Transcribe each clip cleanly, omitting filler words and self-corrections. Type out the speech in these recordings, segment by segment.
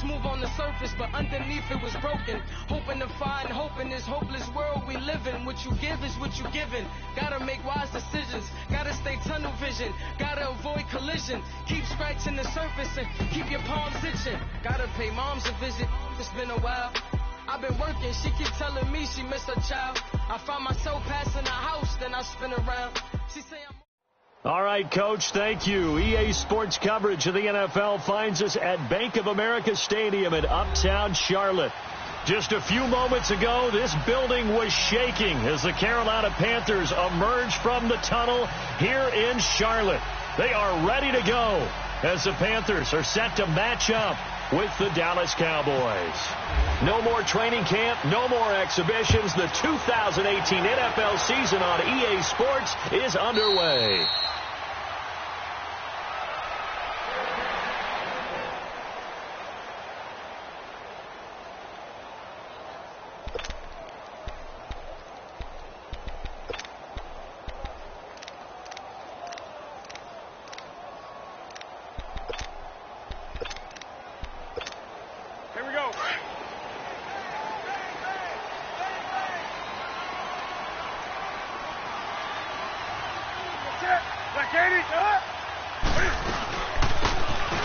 smooth on the surface, but underneath it was broken. Hoping to find hope in this hopeless world we live in. What you give is what you given. Gotta make wise decisions. Gotta stay tunnel vision. Gotta avoid collision. Keep scratching the surface and keep your palms itching. Gotta pay moms a visit. It's been a while. I've been working. She keep telling me she missed her child. I found myself passing the house, then I spin around. She say I'm... All right, Coach, thank you. EA Sports coverage of the NFL finds us at Bank of America Stadium in Uptown Charlotte. Just a few moments ago, this building was shaking as the Carolina Panthers emerged from the tunnel here in Charlotte. They are ready to go as the Panthers are set to match up with the Dallas Cowboys. No more training camp, no more exhibitions. The 2018 NFL season on EA Sports is underway.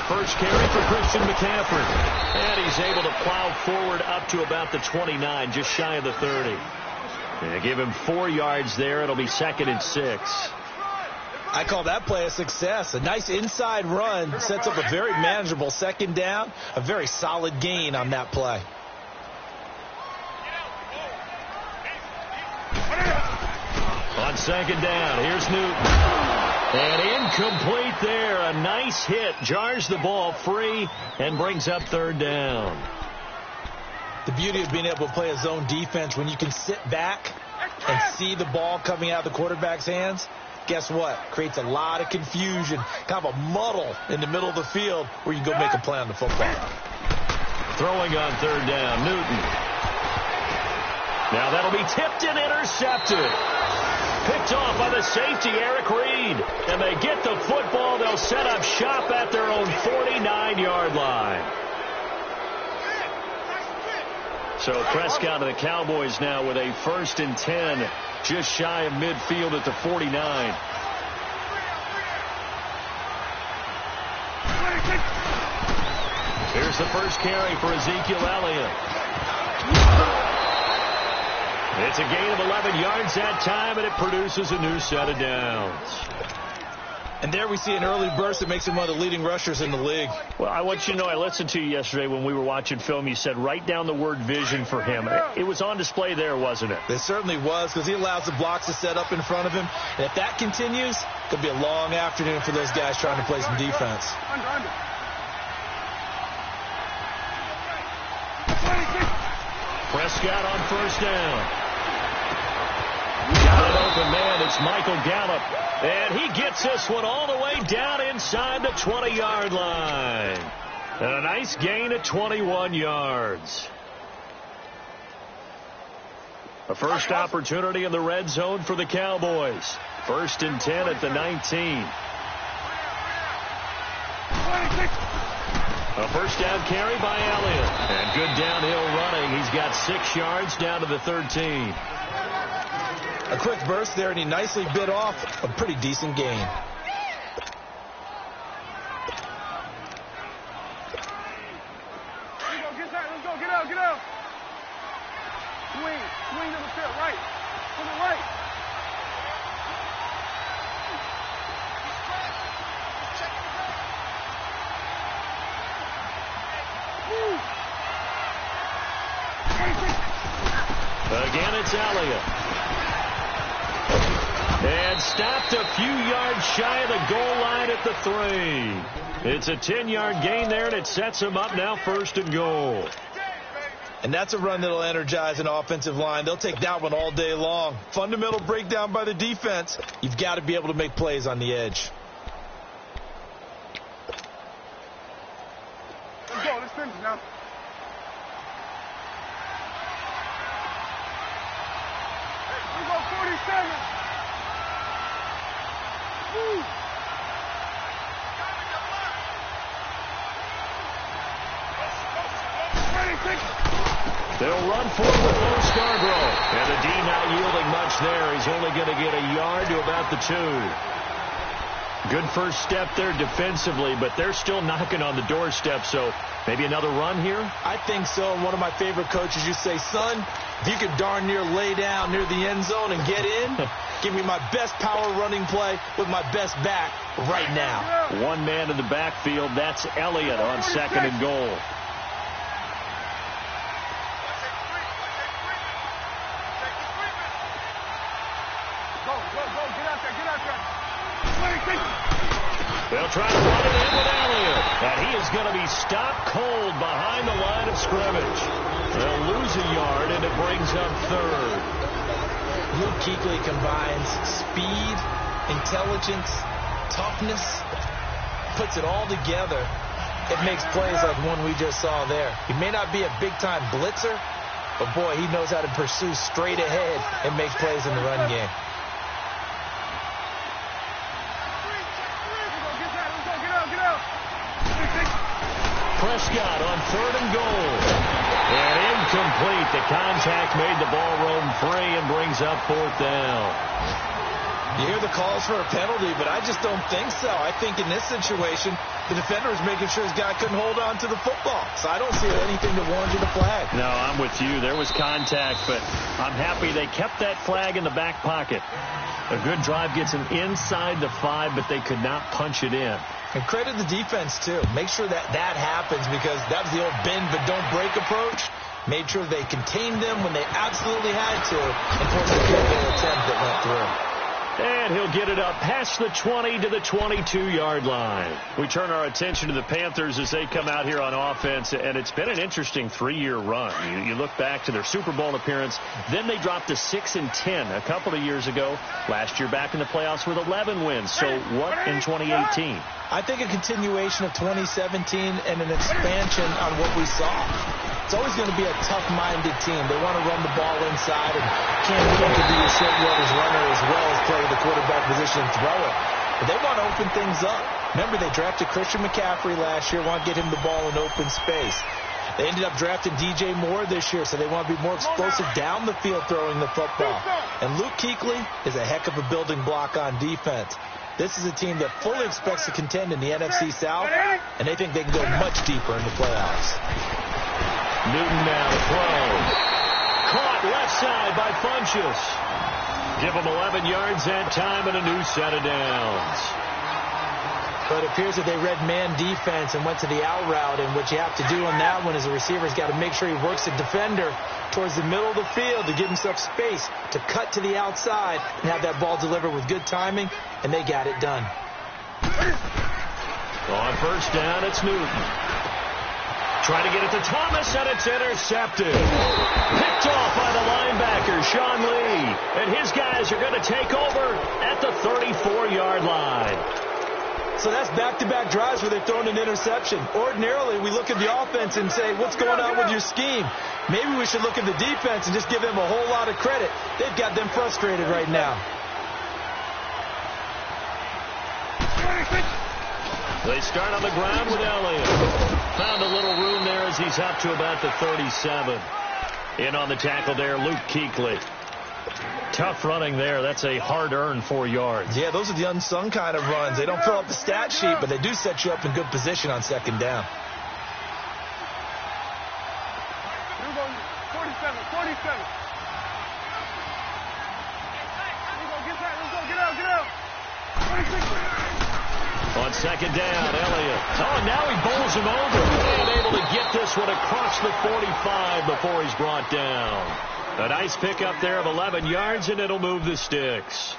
First carry for Christian McCaffrey. And he's able to plow forward up to about the 29, just shy of the 30. And give him 4 yards there. It'll be 2nd and 6. I call that play a success. A nice inside run sets up a very manageable 2nd down. A very solid gain on that play. On 2nd down, here's Newton. And incomplete there. A nice hit. Jars the ball free and brings up 3rd down. The beauty of being able to play a zone defense when you can sit back and see the ball coming out of the quarterback's hands, guess what? Creates a lot of confusion, kind of a muddle in the middle of the field where you can go make a play on the football. Throwing on 3rd down, Newton. Now that'll be tipped and intercepted. Picked off by the safety, Eric Reed. And they get the football. They'll set up shop at their own 49-yard line. So Prescott and the Cowboys now with a 1st and 10, just shy of midfield at the 49. Here's the first carry for Ezekiel Elliott. It's a gain of 11 yards that time, and it produces a new set of downs. And there we see an early burst that makes him one of the leading rushers in the league. Well, I want you to know, I listened to you yesterday when we were watching film. You said write down the word vision for him. It was on display there, wasn't it? It certainly was, because he allows the blocks to set up in front of him. And if that continues, it could be a long afternoon for those guys trying to play some defense. Prescott on 1st down. Got an open man. It's Michael Gallup. And he gets this one all the way down inside the 20-yard line. And a nice gain of 21 yards. A first opportunity in the red zone for the Cowboys. 1st and 10 at the 19. A first down carry by Elliott. And good downhill running. He's got 6 yards down to the 13. A quick burst there, and he nicely bit off a pretty decent gain. Let's go, get out. Swing to the field, right. To the right. Again, it's Elliott. And stopped a few yards shy of the goal line at the 3. It's a 10-yard gain there, and it sets him up now 1st and goal. And that's a run that'll energize an offensive line. They'll take that one all day long. Fundamental breakdown by the defense. You've got to be able to make plays on the edge. Let's go. Let's finish now. Let's go, 47. Woo. They'll run for it with no Scarborough. And the D not yielding much there. He's only going to get a yard to about the 2. Good first step there defensively, but they're still knocking on the doorstep, so maybe another run here? I think so. And one of my favorite coaches used to say, son, if you could darn near lay down near the end zone and get in, give me my best power running play with my best back right now. One man in the backfield. That's Elliott on 2nd and goal. They'll try to run it in with Elliott. And he is going to be stopped cold behind the line of scrimmage. They'll lose a yard, and it brings up 3rd. Luke Kuechly combines speed, intelligence, toughness, puts it all together. It makes plays like one we just saw there. He may not be a big-time blitzer, but, boy, he knows how to pursue straight ahead and make plays in the run game. Prescott on 3rd and goal. And incomplete. The contact made the ball roam free and brings up 4th down. You hear the calls for a penalty, but I just don't think so. I think in this situation, the defender was making sure his guy couldn't hold on to the football. So I don't see anything that warranted a flag. No, I'm with you. There was contact, but I'm happy they kept that flag in the back pocket. A good drive gets them inside the 5, but they could not punch it in. And credit the defense, too. Make sure that happens, because that was the old bend but don't break approach. Made sure they contained them when they absolutely had to and forced a field goal attempt that went through. And he'll get it up past the 20 to the 22-yard line. We turn our attention to the Panthers as they come out here on offense, and it's been an interesting 3-year run. You look back to their Super Bowl appearance, then they dropped to 6-10 a couple of years ago. Last year back in the playoffs with 11 wins. So what in 2018? I think a continuation of 2017 and an expansion on what we saw. It's always going to be a tough-minded team. They want to run the ball inside, and Cam Newton could be a short yardage runner as well as play the quarterback position and throw it. But they want to open things up. Remember, they drafted Christian McCaffrey last year, want to get him the ball in open space. They ended up drafting DJ Moore this year, so they want to be more explosive down the field throwing the football. And Luke Kuechly is a heck of a building block on defense. This is a team that fully expects to contend in the NFC South, and they think they can go much deeper in the playoffs. Newton now to throw. Caught left side by Funchess. Give him 11 yards that time and a new set of downs. But it appears that they read man defense and went to the out route, and what you have to do on that one is a receiver's got to make sure he works the defender towards the middle of the field to give himself space to cut to the outside and have that ball delivered with good timing, and they got it done. On 1st down, it's Newton. Trying to get it to Thomas, and it's intercepted. Picked off by the linebacker, Sean Lee. And his guys are going to take over at the 34-yard line. So that's back-to-back drives where they've thrown an interception. Ordinarily, we look at the offense and say, what's going on with your scheme? Maybe we should look at the defense and just give them a whole lot of credit. They've got them frustrated right now. They start on the ground with Elliott. Found a little room there as he's up to about the 37. In on the tackle there, Luke Kuechly. Tough running there. That's a hard-earned 4 yards. Yeah, those are the unsung kind of runs. They don't fill up the stat sheet, but they do set you up in good position on 2nd down. 47. Get out. 26. On 2nd down, Elliott. Oh, now he bowls him over. And able to get this one across the 45 before he's brought down. A nice pickup there of 11 yards, and it'll move the sticks.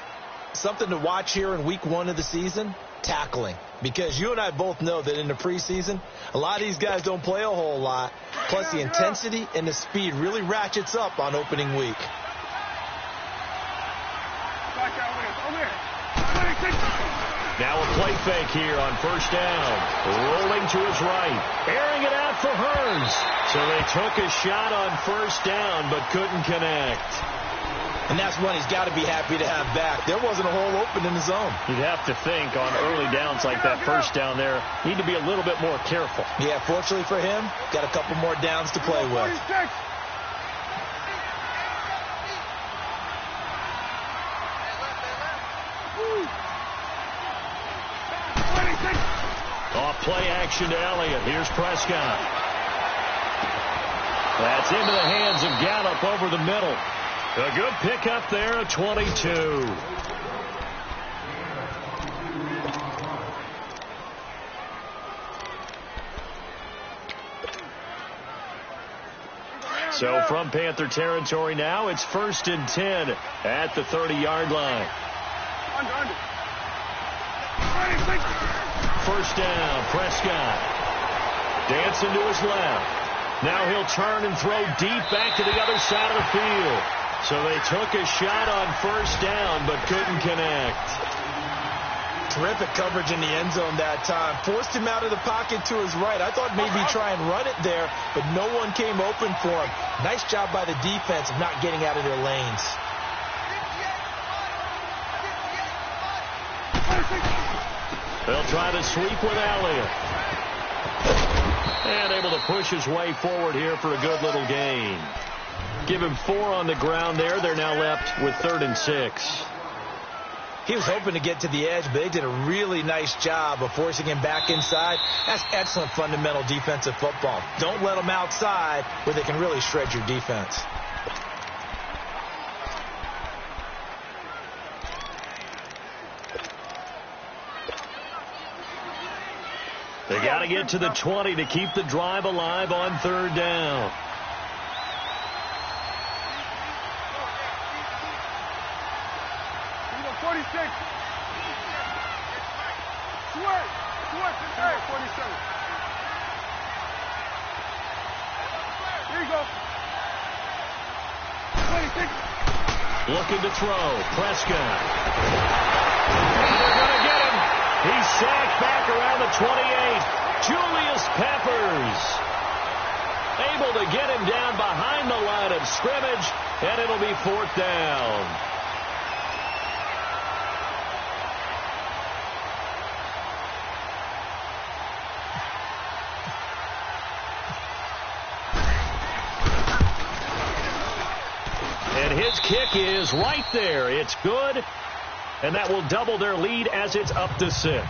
Something to watch here in week 1 of the season, tackling. Because you and I both know that in the preseason, a lot of these guys don't play a whole lot. Plus, the intensity and the speed really ratchets up on opening week. Now a play fake here on 1st down. Rolling to his right. Airing it out for Hurns. So they took a shot on 1st down but couldn't connect. And that's one he's got to be happy to have back. There wasn't a hole open in the zone. You'd have to think on early downs like that first down there, need to be a little bit more careful. Yeah, fortunately for him, got a couple more downs to play with. Off play action to Elliott. Here's Prescott. That's into the hands of Gallup over the middle. A good pickup there at 22. So from Panther territory now, it's 1st and 10 at the 30-yard line. Under. 1st down, Prescott. Dancing to his left. Now he'll turn and throw deep back to the other side of the field. So they took a shot on 1st down, but couldn't connect. Terrific coverage in the end zone that time. Forced him out of the pocket to his right. I thought maybe try and run it there, but no one came open for him. Nice job by the defense of not getting out of their lanes. They'll try to sweep with Elliott. And able to push his way forward here for a good little gain. Give him 4 on the ground there. They're now left with 3rd and 6. He was hoping to get to the edge, but they did a really nice job of forcing him back inside. That's excellent fundamental defensive football. Don't let them outside where they can really shred your defense. They got to get to the 20 to keep the drive alive on 3rd down. You go 46. Sweat. 47. Here you go. 26. Looking to throw. Prescott. And they're going to get him. He's sacked back around the 28. Julius Peppers able to get him down behind the line of scrimmage, and it'll be 4th down. And his kick is right there. It's good. And that will double their lead as it's up to 6.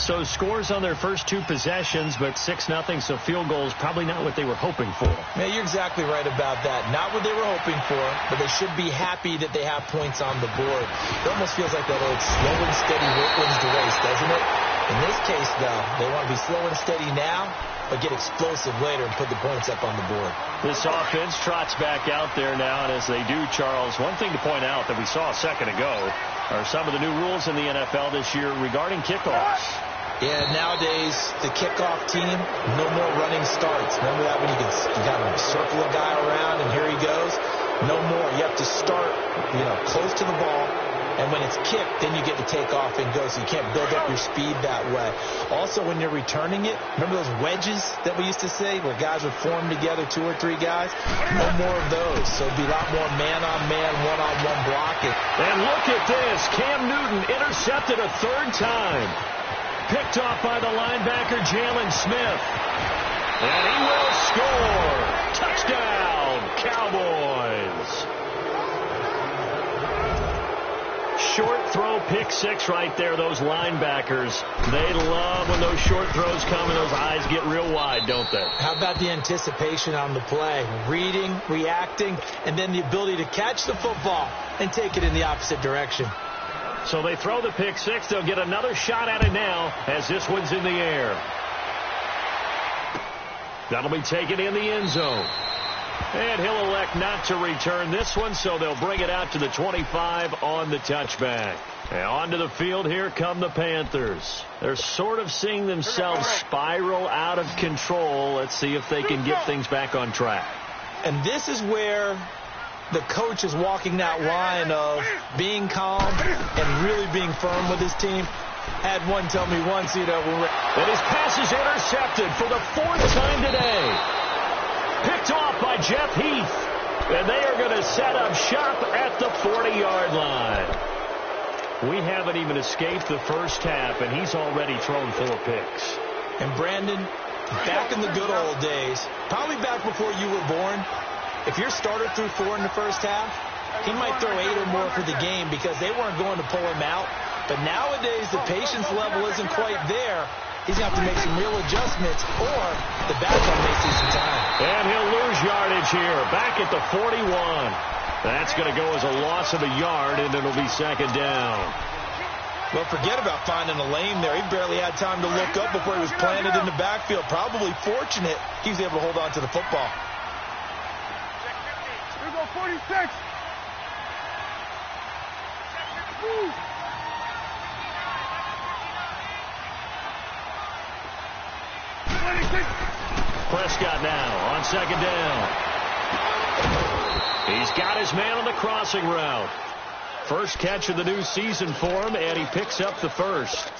So scores on their first 2 possessions, but 6-0, so field goals probably not what they were hoping for. Man, you're exactly right about that. Not what they were hoping for, but they should be happy that they have points on the board. It almost feels like that old slow and steady wins the race, doesn't it? In this case, though, they want to be slow and steady now, but get explosive later and put the points up on the board. This offense trots back out there now, and as they do, Charles, one thing to point out that we saw a second ago are some of the new rules in the NFL this year regarding kickoffs. Yeah, nowadays, the kickoff team, no more running starts. Remember that when you can kind of circle a guy around and here he goes? No more. You have to start, close to the ball. And when it's kicked, then you get to take off and go, so you can't build up your speed that way. Also, when you're returning it, remember those wedges that we used to say where guys would form together, 2 or 3 guys? No more of those. So it'd be a lot more man-on-man, one-on-one blocking. And look at this. Cam Newton intercepted a 3rd time. Picked off by the linebacker, Jalen Smith. And he will score. Touchdown, Cowboys. Short throw, pick 6 right there. Those linebackers, they love when those short throws come and those eyes get real wide, don't they? How about the anticipation on the play? Reading, reacting, and then the ability to catch the football and take it in the opposite direction. So they throw the pick 6. They'll get another shot at it now as this one's in the air. That'll be taken in the end zone. And he'll elect not to return this one, so they'll bring it out to the 25 on the touchback. And onto the field, here come the Panthers. They're sort of seeing themselves spiral out of control. Let's see if they can get things back on track. And this is where the coach is walking that line of being calm and really being firm with his team. Had one tell me once, and his pass is intercepted for the 4th time today. Picked off by Jeff Heath. And they are going to set up shop at the 40-yard line. We haven't even escaped the first half, and he's already thrown 4 picks. And Brandon, back in the good old days, probably back before you were born, if your starter threw 4 in the first half, he might throw 8 or more for the game because they weren't going to pull him out. But nowadays, the patience level isn't quite there. He's going to have to make some real adjustments, or the backup may see some time. And he'll lose yardage here, back at the 41. That's going to go as a loss of a yard, and it'll be second down. Well, forget about finding a lane there. He barely had time to look up before he was planted in the backfield. Probably fortunate he was able to hold on to the football. Here we go, 46. Woo. Prescott now on second down. He's got his man on the crossing route. First catch of the new season for him, and he picks up the first.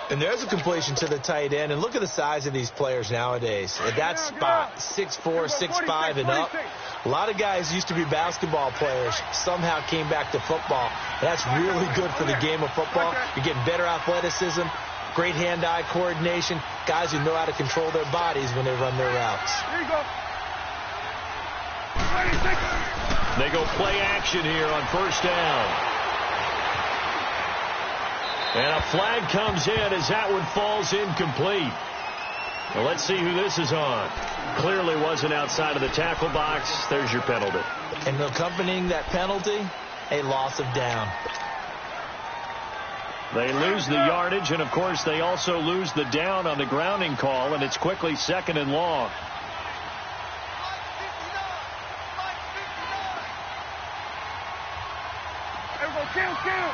And there's a completion to the tight end. And look at the size of these players nowadays. At that spot, 6'4", 6'5", and up. A lot of guys used to be basketball players, somehow came back to football. And that's really good for the game of football. You're getting better athleticism, great hand-eye coordination, guys who know how to control their bodies when they run their routes. Here you go. They go play action here on first down. And a flag comes in as that one falls incomplete. Well, let's see who this is on. Clearly wasn't outside of the tackle box. There's your penalty. And accompanying that penalty, a loss of down. They lose the yardage, and, of course, they also lose the down on the grounding call, and it's quickly second and long. Kill.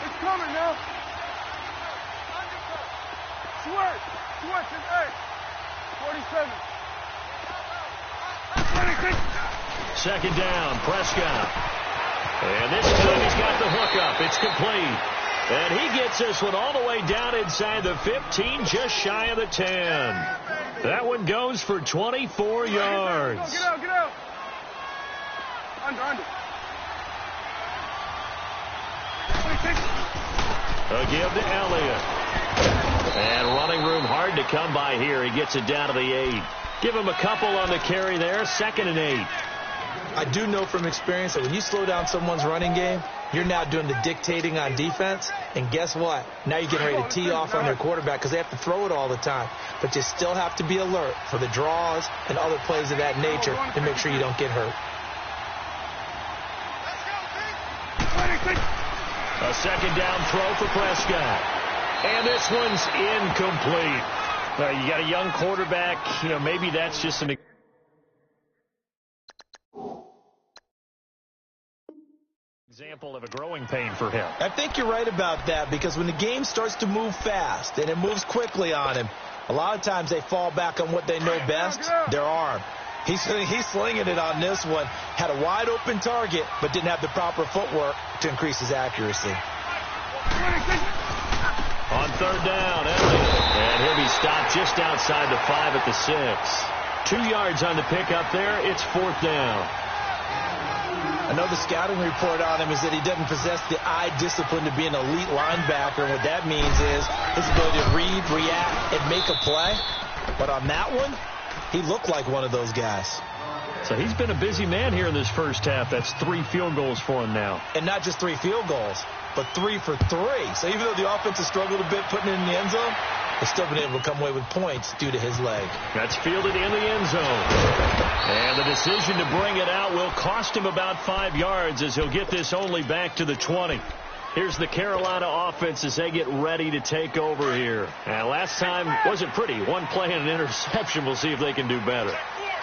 It's coming now. Switch to 8. 47. 26. Second down, Prescott. And this time he's got the hook up. It's complete. And he gets this one all the way down inside the 15, just shy of the 10. That one goes for 24 yards. Get out. Under. A give to Elliott. And running room hard to come by here. He gets it down to the 8. Give him a couple on the carry there. 2nd and 8. I do know from experience that when you slow down someone's running game, you're now doing the dictating on defense. And guess what? Now you're getting ready to tee off on their quarterback because they have to throw it all the time. But you still have to be alert for the draws and other plays of that nature to make sure you don't get hurt. A second down throw for Prescott. And this one's incomplete. You got a young quarterback. Maybe that's just an example of a growing pain for him. I think you're right about that because when the game starts to move fast and it moves quickly on him, a lot of times they fall back on what they know best, their arm. He's slinging it on this one. Had a wide open target, but didn't have the proper footwork to increase his accuracy. On third down, Elliott. And he'll be stopped just outside the 5 at the 6. 2 yards on the pickup there. It's 4th down. I know the scouting report on him is that he doesn't possess the eye discipline to be an elite linebacker. And what that means is his ability to read, react, and make a play. But on that one, he looked like one of those guys. So he's been a busy man here in this first half. That's 3 field goals for him now. And not just 3 field goals, but 3 for 3. So even though the offense has struggled a bit putting it in the end zone, they've still been able to come away with points due to his leg. That's fielded in the end zone. And the decision to bring it out will cost him about 5 yards as he'll get this only back to the 20. Here's the Carolina offense as they get ready to take over here. And last time wasn't pretty. 1 play and an interception. We'll see if they can do better.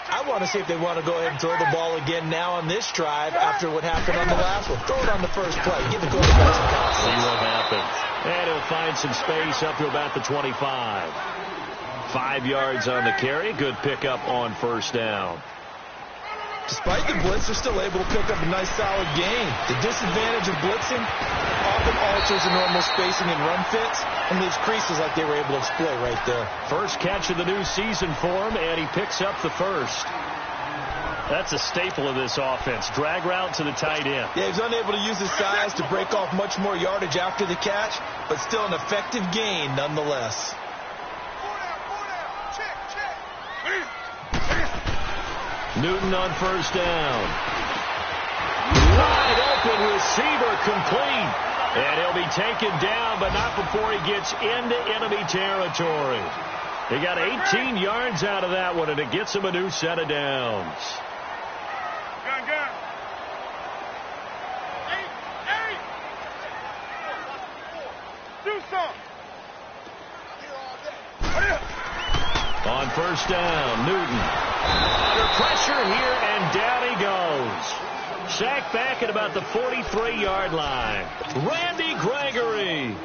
I want to see if they want to go ahead and throw the ball again now on this drive after what happened on the last one. Throw it on the first play. Give the quarterback some confidence. See what happens. And he'll find some space up to about the 25. 5 yards on the carry. Good pickup on first down. Despite the blitz, they're still able to pick up a nice, solid gain. The disadvantage of blitzing often alters the normal spacing and run fits and leaves creases like they were able to exploit right there. First catch of the new season for him, and he picks up the first. That's a staple of this offense. Drag route to the tight end. Yeah, he's unable to use his size to break off much more yardage after the catch, but still an effective gain nonetheless. Newton on first down. Wide open receiver complete. And he'll be taken down, but not before he gets into enemy territory. He got 18 yards out of that one, and it gets him a new set of downs. Gun. Do something. On first down, Newton. Under pressure here, and down he goes. Sacked back at about the 43-yard line. Randy Gregory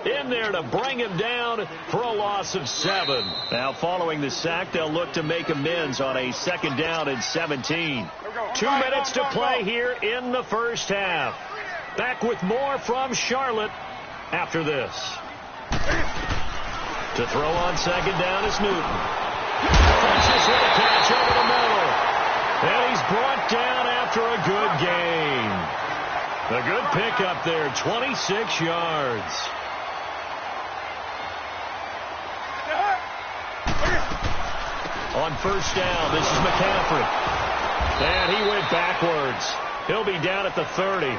in there to bring him down for a loss of 7. Now, following the sack, they'll look to make amends on a 2nd down and 17. 2 minutes to play here in the first half. Back with more from Charlotte after this. To throw on 2nd down is Newton. Frenches with a catch over the middle. And he's brought down after a good gain. A good pickup there, 26 yards. On first down, this is McCaffrey. And he went backwards. He'll be down at the 30.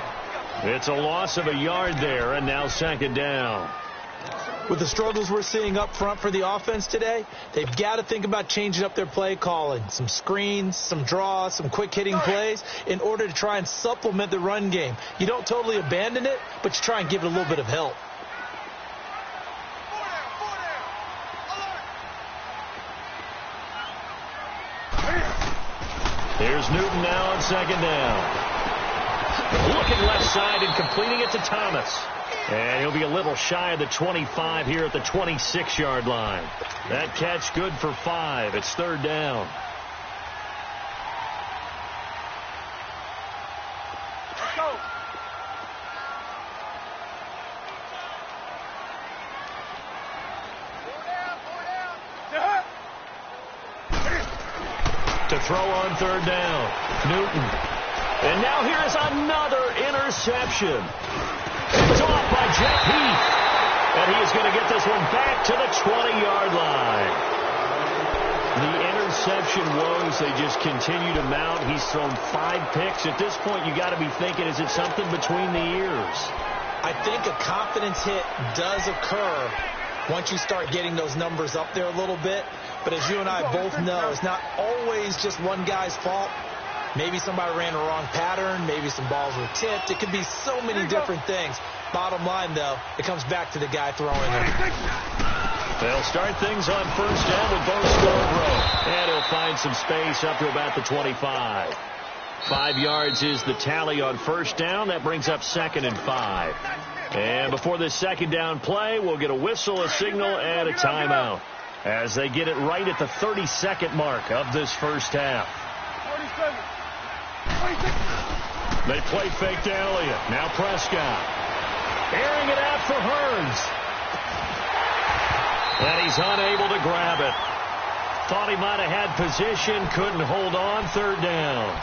It's a loss of a yard there, and now 2nd down. With the struggles we're seeing up front for the offense today, they've got to think about changing up their play calling. Some screens, some draws, some quick-hitting plays in order to try and supplement the run game. You don't totally abandon it, but you try and give it a little bit of help. Here's Newton now on 2nd down. Looking left side and completing it to Thomas. And he'll be a little shy of the 25 here at the 26-yard line. That catch good for 5. It's 3rd down. Let's go. To throw on 3rd down. Newton. And now here is another interception. It's off by Jeff Heath. And he is going to get this one back to the 20-yard line. The interception woes, they just continue to mount. He's thrown 5 picks. At this point, you got to be thinking, is it something between the ears? I think a confidence hit does occur once you start getting those numbers up there a little bit. But as you and I both know, it's not always just one guy's fault. Maybe somebody ran a wrong pattern. Maybe some balls were tipped. It could be so many different things. Bottom line, though, it comes back to the guy throwing it. They'll start things on first down with Bo Scarborough. And he'll find some space up to about the 25. 5 yards is the tally on first down. That brings up 2nd and 5. And before this 2nd down play, we'll get a whistle, a signal, and a timeout as they get it right at the 32nd mark of this first half. 47. They play fake to Elliott. Now Prescott. Airing it out for Hearns. And he's unable to grab it. Thought he might have had position. Couldn't hold on. 3rd down.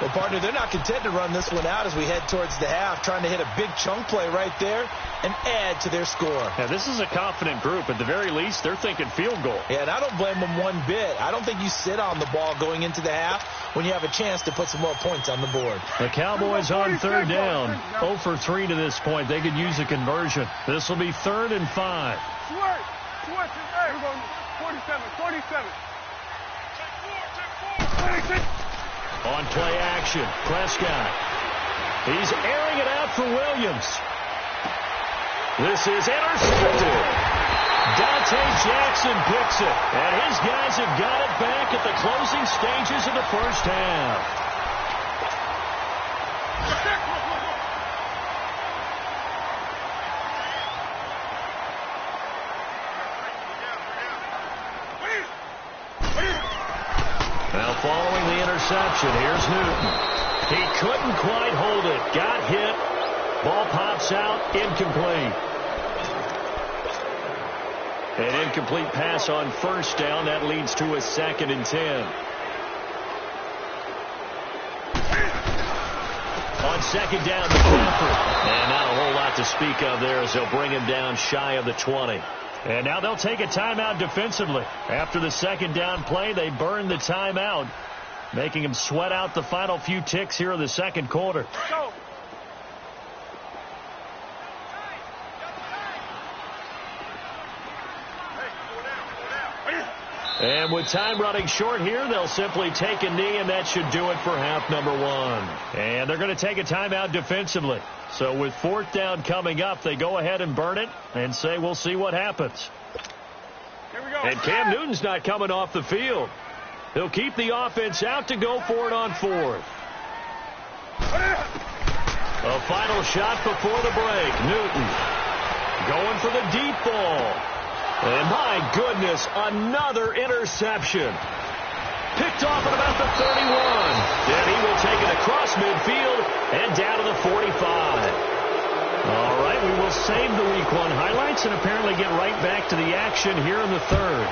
Well, partner, they're not content to run this one out as we head towards the half, trying to hit a big chunk play right there and add to their score. Now, this is a confident group. At the very least, they're thinking field goal. Yeah, and I don't blame them one bit. I don't think you sit on the ball going into the half when you have a chance to put some more points on the board. The Cowboys on 3rd down. 0 for 3 to this point. They could use a conversion. This will be 3rd and 5. Switch. Hey, we're going 47. Take 4. On play action, Prescott. He's airing it out for Williams. This is intercepted. Dante Jackson picks it. And his guys have got it back at the closing stages of the first half. Now following the interception interception. Here's Newton. He couldn't quite hold it. Got hit. Ball pops out. Incomplete. An incomplete pass on first down. That leads to a 2nd and 10. On second down, McCaffrey. And not a whole lot to speak of there as they'll bring him down shy of the 20. And now they'll take a timeout defensively. After the second down play, they burn the timeout, making him sweat out the final few ticks here in the second quarter. Go. And with time running short here, they'll simply take a knee, and that should do it for half number 1. And they're going to take a timeout defensively. So with 4th down coming up, they go ahead and burn it and say, we'll see what happens. Here we go. And Cam Newton's not coming off the field. He'll keep the offense out to go for it on 4th. A final shot before the break. Newton going for the deep ball. And my goodness, another interception. Picked off at about the 31. Then he will take it across midfield and down to the 45. All right, we will save the Week 1 highlights and apparently get right back to the action here in the third.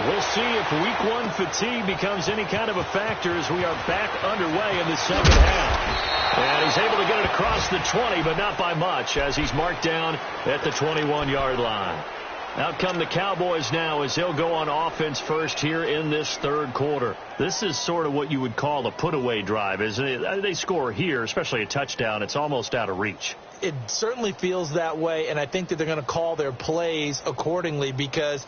We'll see if Week 1 fatigue becomes any kind of a factor as we are back underway in the second half. And he's able to get it across the 20, but not by much, as he's marked down at the 21-yard line. Out come the Cowboys now as they'll go on offense first here in this third quarter. This is sort of what you would call a put-away drive, isn't it? They score here, especially a touchdown. It's almost out of reach. It certainly feels that way, and I think that they're going to call their plays accordingly, because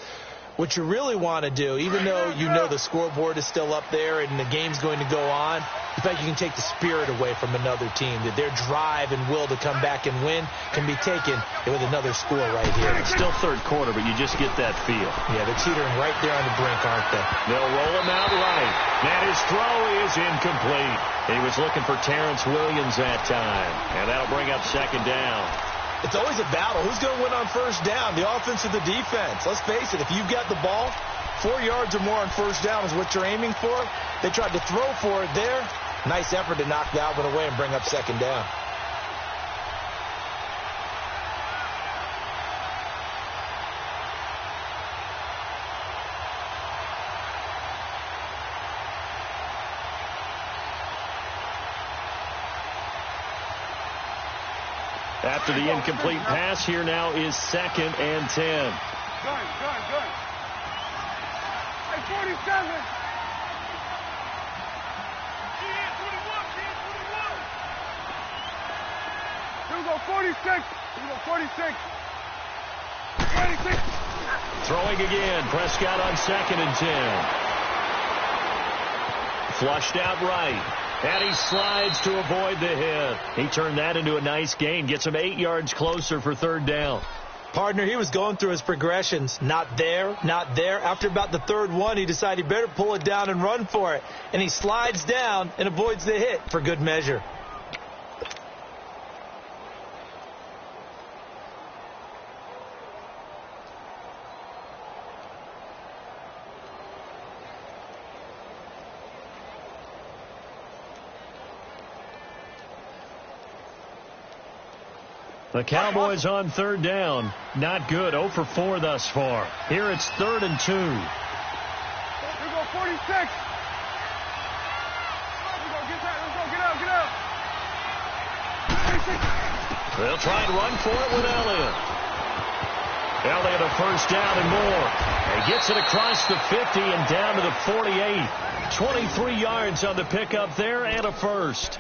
what you really want to do, even though you know the scoreboard is still up there and the game's going to go on, in fact, you can take the spirit away from another team, that their drive and will to come back and win can be taken with another score right here. It's still third quarter, but you just get that feel. Yeah, they're teetering right there on the brink, aren't they? They'll roll him out right. And his throw is incomplete. He was looking for Terrence Williams that time, and that'll bring up second down. It's always a battle. Who's going to win on first down, the offense or the defense? Let's face it, if you've got the ball, 4 yards or more on first down is what you're aiming for. They tried to throw for it there. Nice effort to knock that one away and bring up second down. After the incomplete pass, here now is 2nd and 10. Gun. Hey, 47. Here we go, 46. Here we go, 46. 26. Throwing again. Prescott on 2nd and 10. Flushed out right. And he slides to avoid the hit. He turned that into a nice gain. Gets him 8 yards closer for third down. Partner, he was going through his progressions. Not there, not there. After about the third one, he decided he better pull it down and run for it. And he slides down and avoids the hit for good measure. The Cowboys on third down. Not good. 0 for 4 thus far. Here it's 3rd and 2. Here we go, 46. Here we go, get up. 46. They'll try and run for it with Elliott. Elliott a first down and more. He gets it across the 50 and down to the 48. 23 yards on the pickup there and a first.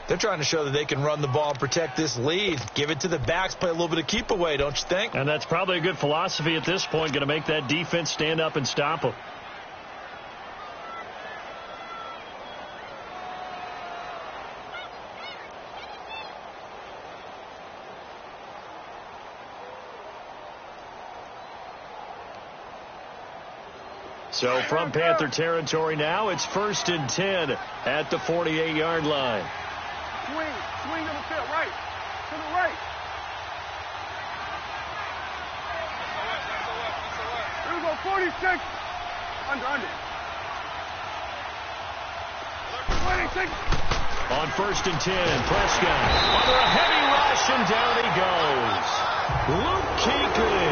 They're trying to show that they can run the ball and protect this lead. Give it to the backs, play a little bit of keep away, don't you think? And that's probably a good philosophy at this point, going to make that defense stand up and stop them. So from Panther territory now, it's 1st and 10 at the 48-yard line. Swing to the field, right. To the right. Here we go, 46. Under. 26. On 1st and 10, Prescott under a heavy rush, and down he goes. Luke Kuechly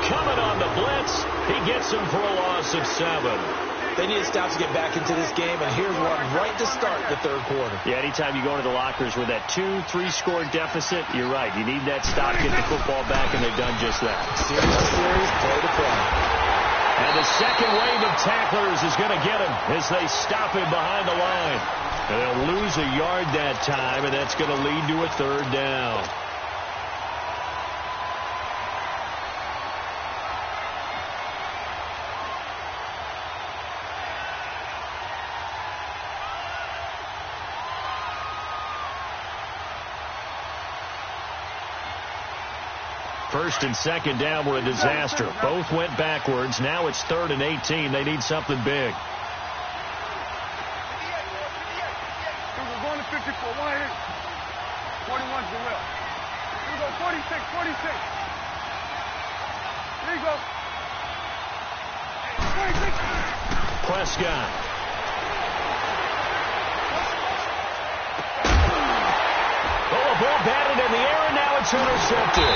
coming on the blitz. He gets him for a loss of 7. They need to stop to get back into this game, and here's one right to start the third quarter. Yeah, anytime you go into the lockers with that 2-3 score deficit, you're right. You need that stop, get the football back, and they've done just that. Series to series, play to play. And the second wave of tacklers is going to get him as they stop him behind the line. And they'll lose a yard that time, and that's going to lead to a 3rd down. First and second down were a disaster. Both went backwards. Now it's 3rd and 18. They need something big. We're going to 54. 41's the will. Here we go. 46. 46. There you go. 26. Prescott. Oh, a ball batted in the air, and now it's intercepted.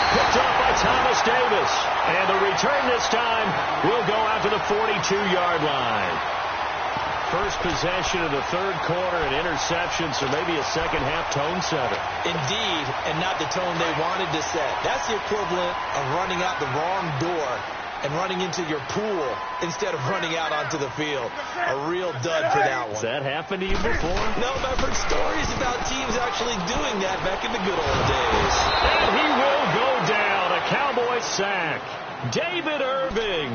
Picked up by Thomas Davis. And the return this time will go out to the 42-yard line. First possession of the third quarter, and interception, so maybe a second-half tone setter. Indeed, and not the tone they wanted to set. That's the equivalent of running out the wrong door and running into your pool instead of running out onto the field. A real dud for that one. Has that happened to you before? No, but I've heard stories about teams actually doing that back in the good old days. And he will go down. A Cowboy sack. David Irving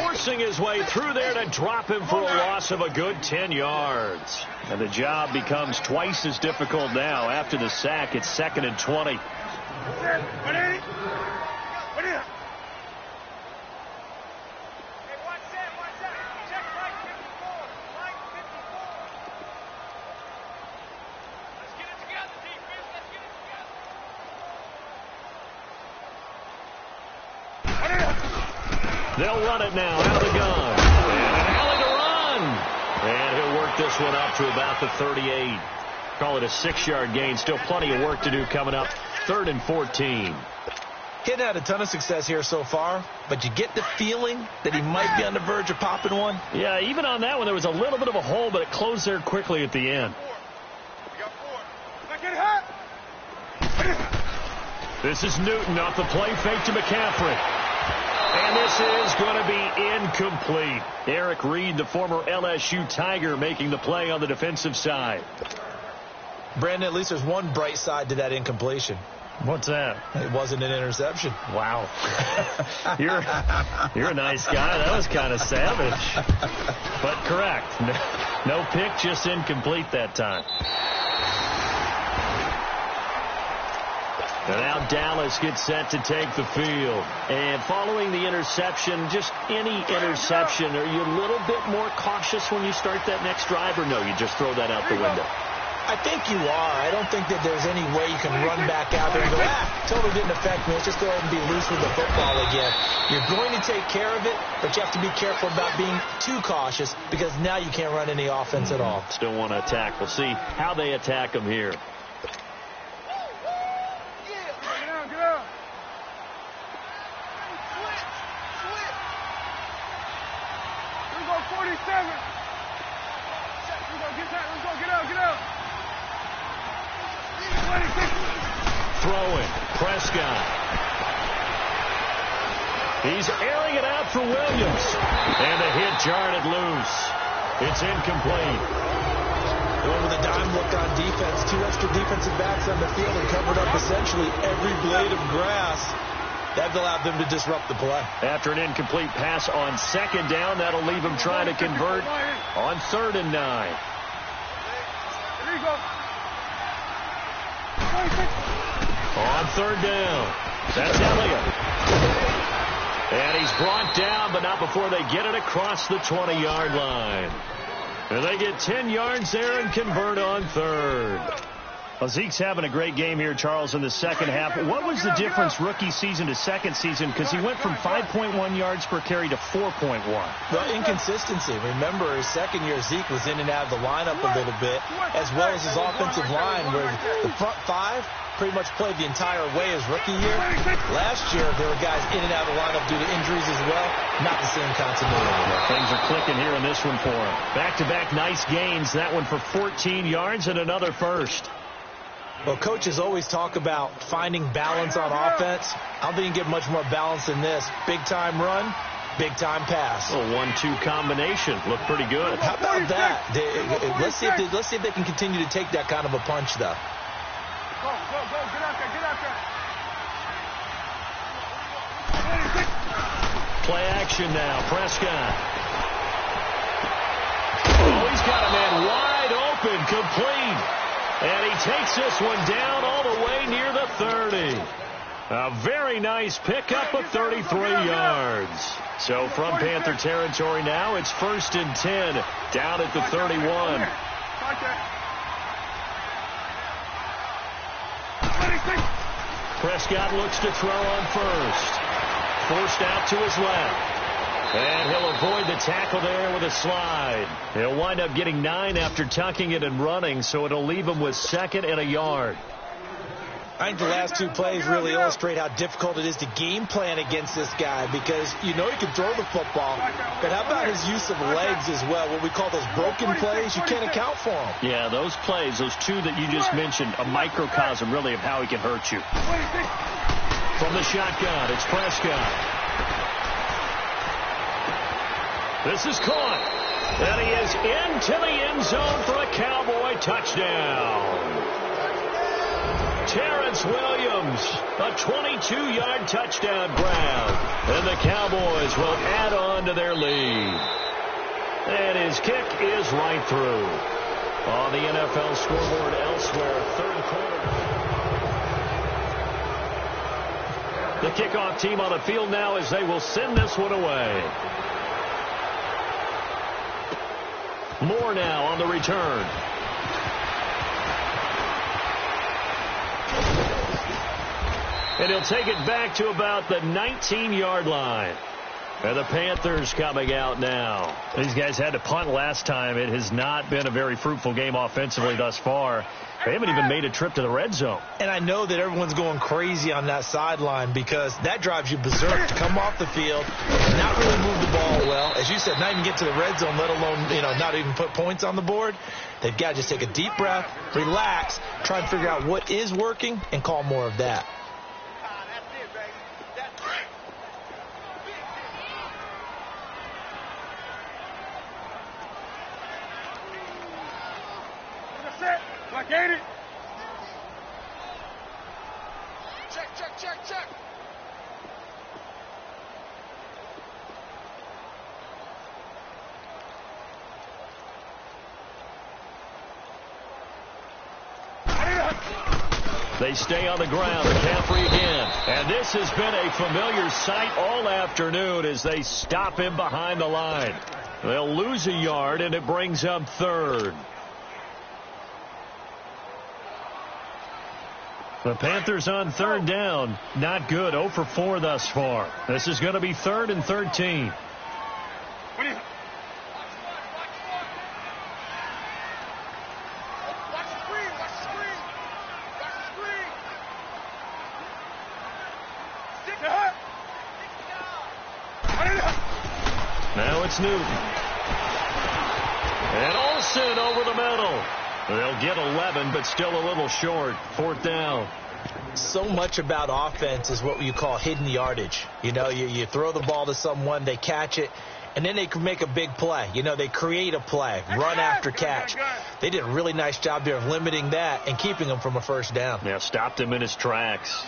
forcing his way through there to drop him for a loss of a good 10 yards. And the job becomes twice as difficult now. After the sack, it's 2nd and 20. They'll run it now out of the gun. And an alley to run. And he'll work this one up to about the 38. Call it a 6-yard gain. Still plenty of work to do coming up. 3rd and 14. He hadn't had a ton of success here so far, but you get the feeling that he might be on the verge of popping one. Yeah, even on that one, there was a little bit of a hole, but it closed there quickly at the end. This is Newton off the play fake to McCaffrey. And this is going to be incomplete. Eric Reed, the former LSU Tiger, making the play on the defensive side. Brandon, at least there's one bright side to that incompletion. What's that? It wasn't an interception. Wow. You're a nice guy. That was kind of savage. But correct. No pick, just incomplete that time. And now Dallas gets set to take the field. And following the interception, just any interception, are you a little bit more cautious when you start that next drive, or no, you just throw that out the window? I think you are. I don't think that there's any way you can run back out there and go, totally didn't affect me. Let's just go ahead and be loose with the football again. You're going to take care of it, but you have to be careful about being too cautious because now you can't run any offense at all. Still want to attack. We'll see how they attack them here. Throwing. Prescott. He's airing it out for Williams. And the hit jarred it loose. It's incomplete. Well, with a dime look on defense, 2 extra defensive backs on the field and covered up essentially every blade of grass. That allowed them to disrupt the play. After an incomplete pass on second down, that'll leave him trying to convert on 3rd and 9. There you go. On 3rd down, that's Elliott. And he's brought down, but not before they get it across the 20-yard line. And they get 10 yards there and convert on 3rd. Well, Zeke's having a great game here, Charles, in the second half. What was the difference rookie season to second season? Because he went from 5.1 yards per carry to 4.1. Well, inconsistency. Remember, his second year, Zeke was in and out of the lineup a little bit, as well as his offensive line, where the front five pretty much played the entire way his rookie year. Last year, there were guys in and out of the lineup due to injuries as well. Not the same continuity. Things are clicking here in this one for him. Back-to-back nice gains. That one for 14 yards and another first. Well, coaches always talk about finding balance on offense. I don't think you can get much more balance than this. Big-time run, big-time pass. A 1-2 combination. Looked pretty good. How about that? Let's see if they can continue to take that kind of a punch, though. Go, get out there. Play action now. Prescott. Oh, he's got a man wide open, complete. And he takes this one down all the way near the 30. A very nice pickup of 33 yards. So from Panther territory now, it's 1st and 10, down at the 31. Prescott looks to throw on first. Forced out to his left. And he'll avoid the tackle there with a slide. He'll wind up getting 9 after tucking it and running, so it'll leave him with 2nd and a yard. I think the last 2 plays really illustrate how difficult it is to game plan against this guy, because you know he can throw the football, but how about his use of legs as well? What we call those broken plays, you can't account for them. Yeah, those plays, those 2 that you just mentioned, a microcosm really of how he can hurt you. From the shotgun, it's Prescott. This is caught. And he is into the end zone for a Cowboy touchdown. Terrence Williams, a 22-yard touchdown grab. And the Cowboys will add on to their lead. And his kick is right through. On the NFL scoreboard elsewhere, 3rd quarter. The kickoff team on the field now as they will send this one away. Moore now on the return. And he'll take it back to about the 19-yard line. And the Panthers coming out now. These guys had to punt last time. It has not been a very fruitful game offensively thus far. They haven't even made a trip to the red zone. And I know that everyone's going crazy on that sideline, because that drives you berserk to come off the field, not really move the ball well. As you said, not even get to the red zone, let alone, not even put points on the board. They've got to just take a deep breath, relax, try and figure out what is working, and call more of that. Get it. Check. They stay on the ground. McCaffrey again. And this has been a familiar sight all afternoon as they stop him behind the line. They'll lose a yard, and it brings up 3rd. The Panthers on 3rd down. Not good. 0 for 4 thus far. This is going to be 3rd and 13. Now it's Newton. And Olsen over the middle. They'll get 11, but still a little short. 4th down. So much about offense is what you call hidden yardage. You throw the ball to someone, they catch it, and then they can make a big play. They create a play, run after catch. They did a really nice job there of limiting that and keeping him from a 1st down. Yeah, stopped him in his tracks.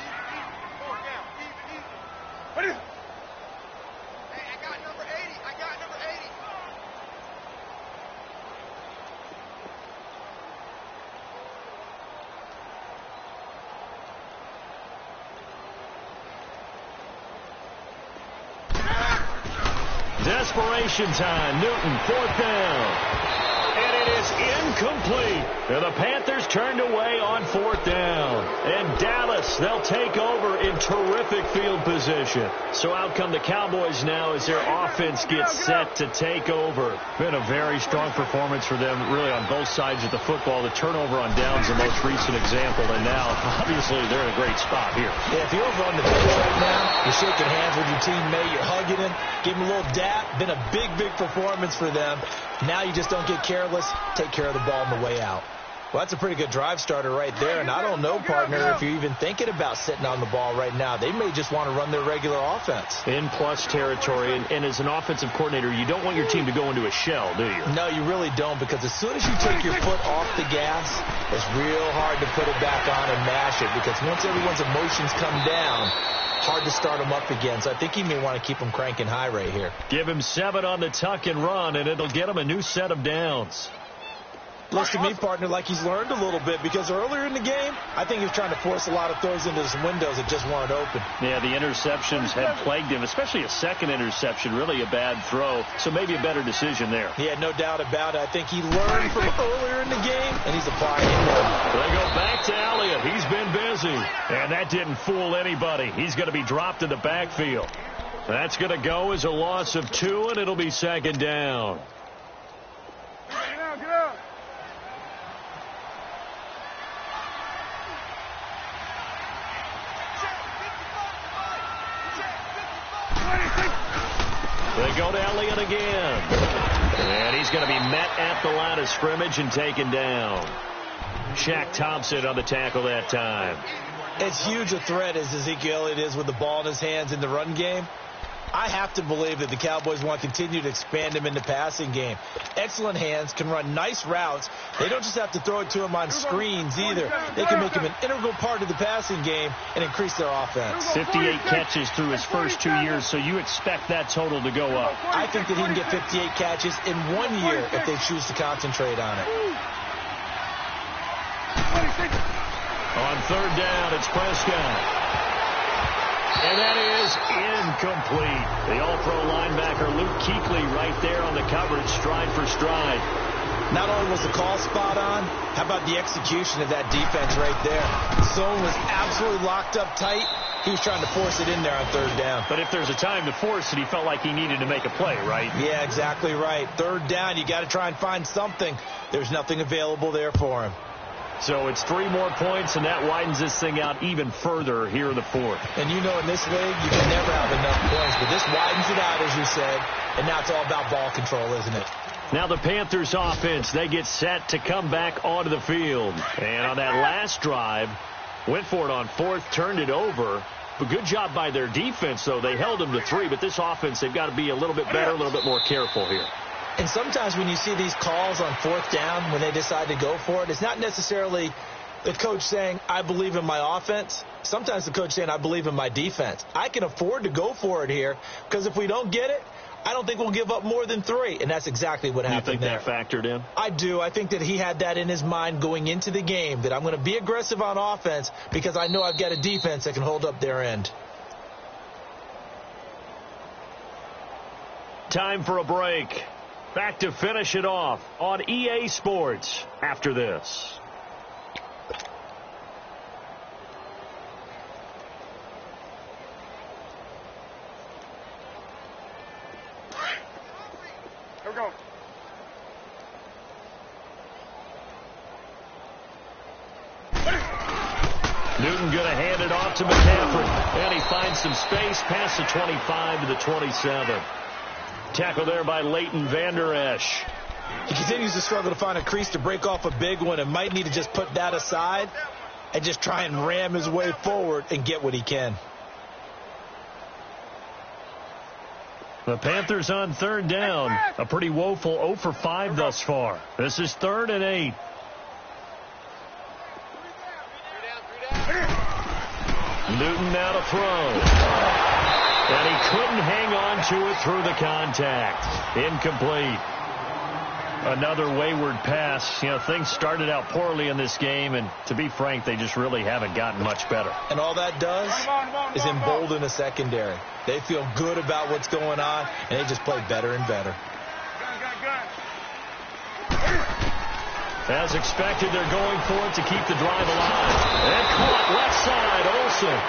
Desperation time. Newton, 4th down. And it is is incomplete. And the Panthers turned away on 4th down. And Dallas, they'll take over in terrific field position. So out come the Cowboys now as their offense gets set to take over. Been a very strong performance for them, really, on both sides of the football. The turnover on downs, the most recent example. And now, obviously, they're in a great spot here. Yeah, if you're over on the bench right now, you're shaking hands with your teammate, you're hugging him, give him a little dap. Been a big, big performance for them. Now you just don't get careless. Take care of the ball on the way out. Well, that's a pretty good drive starter right there, and I don't know, partner, if you're even thinking about sitting on the ball right now. They may just want to run their regular offense. In plus territory, and as an offensive coordinator, you don't want your team to go into a shell, do you? No, you really don't, because as soon as you take your foot off the gas, it's real hard to put it back on and mash it, because once everyone's emotions come down, hard to start them up again. So I think he may want to keep them cranking high right here. Give him 7 on the tuck and run, and it'll get him a new set of downs. Looks to me, partner, like he's learned a little bit, because earlier in the game, I think he was trying to force a lot of throws into some windows that just weren't open. Yeah, the interceptions had plagued him, especially a second interception, really a bad throw. So maybe a better decision there. Yeah, no doubt about it. I think he learned from earlier in the game, and he's applying it now. They go back to Elliott. He's been busy. And that didn't fool anybody. He's going to be dropped in the backfield. That's going to go as a loss of 2, and it'll be 2nd down. Get out, get out. They go to Elliott again. And he's going to be met at the line of scrimmage and taken down. Shaq Thompson on the tackle that time. It's huge a threat as Ezekiel Elliott is with the ball in his hands in the run game. I have to believe that the Cowboys want to continue to expand him in the passing game. Excellent hands, can run nice routes. They don't just have to throw it to him on screens either. They can make him an integral part of the passing game and increase their offense. 58 catches through his first 2 years, so you expect that total to go up. I think that he can get 58 catches in 1 year if they choose to concentrate on it. On 3rd down, it's Prescott. And that is incomplete. The all-pro linebacker Luke Kuechly right there on the coverage, stride for stride. Not only was the call spot on, how about the execution of that defense right there? Zone was absolutely locked up tight. He was trying to force it in there on 3rd down. But if there's a time to force it, he felt like he needed to make a play, right? Yeah, exactly right. 3rd down, you got to try and find something. There's nothing available there for him. So it's 3 more points, and that widens this thing out even further here in the 4th. And you know in this league, you can never have enough points. But this widens it out, as you said. And now it's all about ball control, isn't it? Now the Panthers offense, they get set to come back onto the field. And on that last drive, went for it on 4th, turned it over. But good job by their defense, though. They held them to 3. But this offense, they've got to be a little bit better, a little bit more careful here. And sometimes when you see these calls on 4th down, when they decide to go for it, it's not necessarily the coach saying, I believe in my offense. Sometimes the coach saying, I believe in my defense. I can afford to go for it here because if we don't get it, I don't think we'll give up more than 3. And that's exactly what happened there. You think that factored in? I do. I think that he had that in his mind going into the game, that I'm going to be aggressive on offense because I know I've got a defense that can hold up their end. Time for a break. Back to finish it off on EA Sports after this. Here we go. Newton going to hand it off to McCaffrey. And he finds some space past the 25 to the 27. Tackle there by Leighton Vander Esch. He continues to struggle to find a crease to break off a big one and might need to just put that aside and just try and ram his way forward and get what he can. The Panthers on 3rd down. A pretty woeful 0 for 5 thus far. This is 3rd and 8. Newton now to throw. And he couldn't hang on to it through the contact. Incomplete. Another wayward pass. You know, things started out poorly in this game, and to be frank, they just really haven't gotten much better. And all that does is embolden the secondary. They feel good about what's going on, and they just play better and better. As expected, they're going for it to keep the drive alive. And caught left side, Olsen.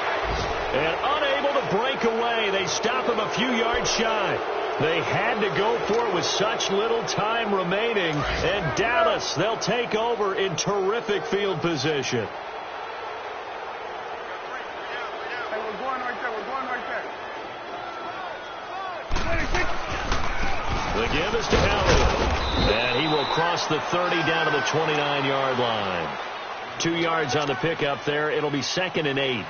And unable to break away. They stop him a few yards shy. They had to go for it with such little time remaining. And Dallas, they'll take over in terrific field position. Hey, we're going right there. We're going right there. The give is to Elliott. And he will cross the 30 down to the 29-yard line. 2 yards on the pickup there. It'll be 2nd and 8.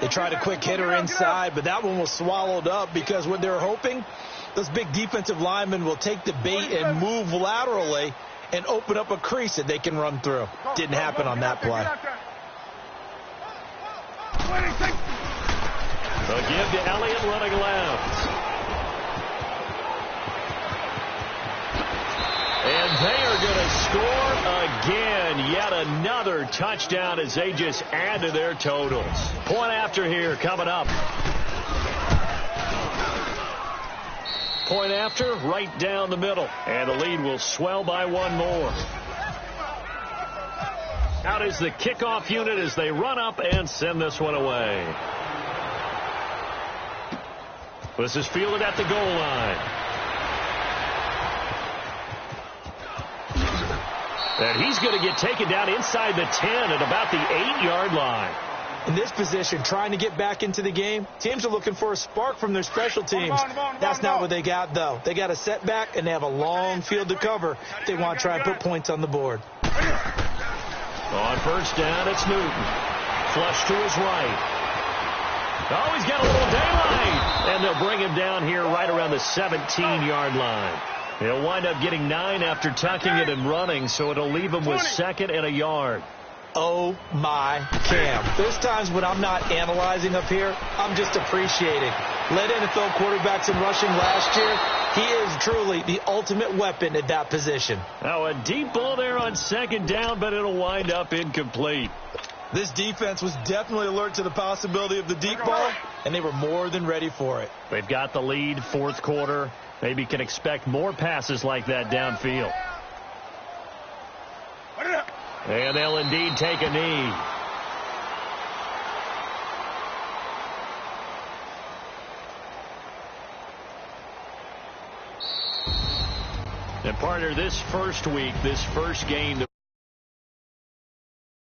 They tried a quick hitter inside, but that one was swallowed up because what they're hoping, those big defensive linemen will take the bait and move laterally and open up a crease that they can run through. Didn't happen on that play. The give to Elliott running left. And they are going to score again. Yet another touchdown as they just add to their totals. Point after here coming up. Point after right down the middle. And the lead will swell by one more. Out is the kickoff unit as they run up and send this one away. This is fielded at the goal line. And he's going to get taken down inside the 10 at about the 8-yard line. In this position, trying to get back into the game, teams are looking for a spark from their special teams. That's not what they got, though. They got a setback, and they have a long field to cover if they want to try and put points on the board. On first down, it's Newton. Flush to his right. Oh, he's got a little daylight. And they'll bring him down here right around the 17-yard line. He'll wind up getting 9 after tucking it and running, so it'll leave him with 2nd and a yard. Oh, my Cam. There's times when I'm not analyzing up here. I'm just appreciating. Led NFL quarterbacks in rushing last year. He is truly the ultimate weapon at that position. Now, a deep ball there on 2nd down, but it'll wind up incomplete. This defense was definitely alert to the possibility of the deep ball, and they were more than ready for it. They've got the lead, 4th quarter. Maybe can expect more passes like that downfield. And they'll indeed take a knee. And partner, this first week, this first game